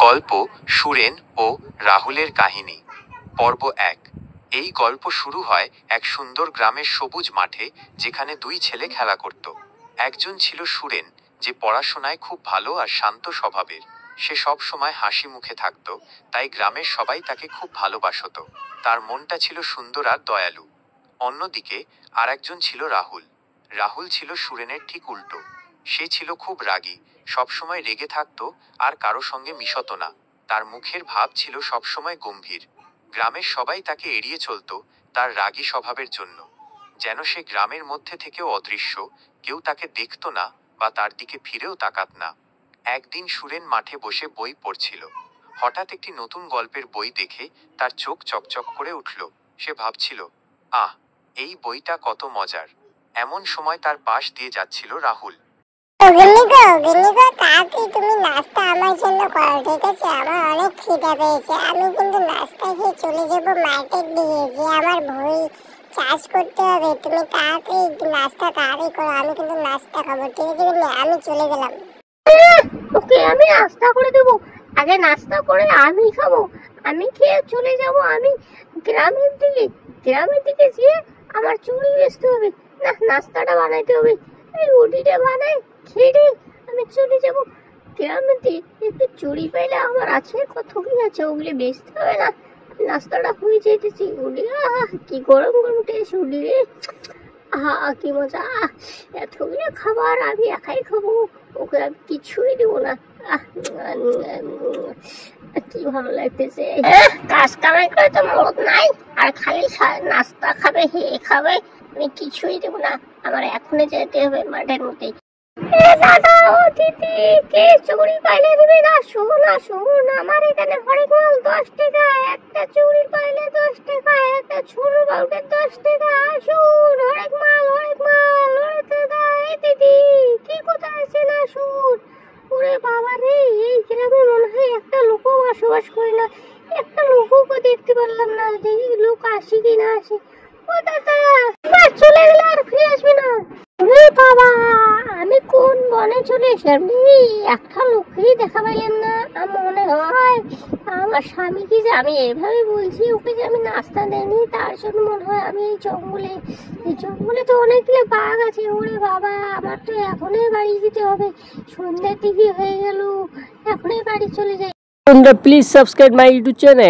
গল্প সুরেন ও রাহুলের কাহিনী। পর্ব ১। এই গল্প শুরু হয় এক সুন্দর গ্রামের সবুজ মাঠে, যেখানে দুই ছেলে খেলা করত। একজন ছিল সুরেন, যে পড়াশোনায় খুব ভালো আর শান্ত স্বভাবের। সে সব সময় হাসি মুখে থাকত, তাই গ্রামের সবাই তাকে খুব ভালোবাসত। তার মনটা ছিল সুন্দর আর দয়ালু। অন্যদিকে আর একজন ছিল রাহুল। রাহুল ছিল সুরেনের ঠিক উল্টো। সে ছিল খুব রাগী, সবসময় রেগে থাকত আর কারো সঙ্গে মিশত না। তার মুখের ভাব ছিল সবসময় গম্ভীর। গ্রামের সবাই তাকে এড়িয়ে চলত তার রাগী স্বভাবের জন্য। যেন সে গ্রামের মধ্যে থেকেও অদৃশ্য, কেউ তাকে দেখত না বা তার দিকে ফিরেও তাকাত না। একদিন সুরেন মাঠে বসে বই পড়ছিল। হঠাৎ একটি নতুন গল্পের বই দেখে তার চোখ চকচক করে উঠল। সে ভাবছিল, আহ, এই বইটা কত মজার। এমন সময় তার পাশ দিয়ে যাচ্ছিল রাহুল। তাড়াতাড়ি তুমি নাস্তা আমার জন্য করো, ঠিক আছে? আমার অনেক খিদে পেয়েছে। আমি কিন্তু নাস্তা খেয়ে চলে যাবো মার্কেট দিয়ে, যে আমার বই চাষ করতে হবে। তুমি তাড়াতাড়ি নাস্তা তাড়াতাড়ি করো, আমি কিন্তু নাস্তা খাবো, ঠিক আছে? আমি চলে গেলাম। ওকে, আমি নাস্তা করে দেবো। আগে নাস্তা করে আমি খাবো, আমি খেয়ে চলে যাব। আমি গ্রামের দিকে যেয়ে আমার চুড়ি বেচতে হবে। না, নাস্তাটা বানাইতে হবে। এই রুটিটা বানাই, খেয়ে আমি চলে যাব গ্রামের দিকে। একটু চুড়ি পাইলে আমার আছে, কত কি আছে, ওগুলি বেচতে হবে না। নাস্তাটা হয়ে যেতেছি। কি গরম গরম টেস্ট উঠি রে। কি মজা! এতগুলো খাবার আমি একাই খাবো, ওকে আমি কিছুই দেবো না। কি ভালো লাগতেছে। কাজ কামাই করে তো মত নাই, আর খালি নাস্তা খাবে, হে খাবে। আমি কিছুই দেবো না, আমার এখনই যেতে হবে মাঠের মধ্যে। দাদা, ও দিদি, কে চুড়ি পাইলে দিবে না? শোন, আমার এখানে হরেক মাল 10 টাকা, একটা চুড়ি পাইলে 10 টাকা, একটা ছোট বাউটের 10 টাকা। আসুন, হরেক মাল। ওরে দাদা, এই দিদি, কি কোথায় আছেন? আসুন। ওরে বাবা রে, এই গ্রামে মনে হয় একটা লোকও বসবাস করে না। একটা লোকও দেখতে পারলাম না, দেখি লোক আসে কি না আসে। ও দাদা, চলে গেলে আর ফিরে আসবে না। ওরে বাবা, আমি কোন বনে চলে এসলাম? একটা লোকই দেখা পাইলাম না। মনে হয় আমার স্বামীকে যে আমি এইভাবে বলছি, ওকে যে আমি নাস্তা দেয়নি, তার জন্য মনে হয় আমি এই জঙ্গলে তো অনেকগুলো বাঘ আছে। ওরে বাবা, আমার তো এখনই বাড়ি যেতে হবে, সন্ধ্যার দিকে হয়ে গেল। এখনই বাড়ি চলে যাই। Please subscribe my YouTube channel.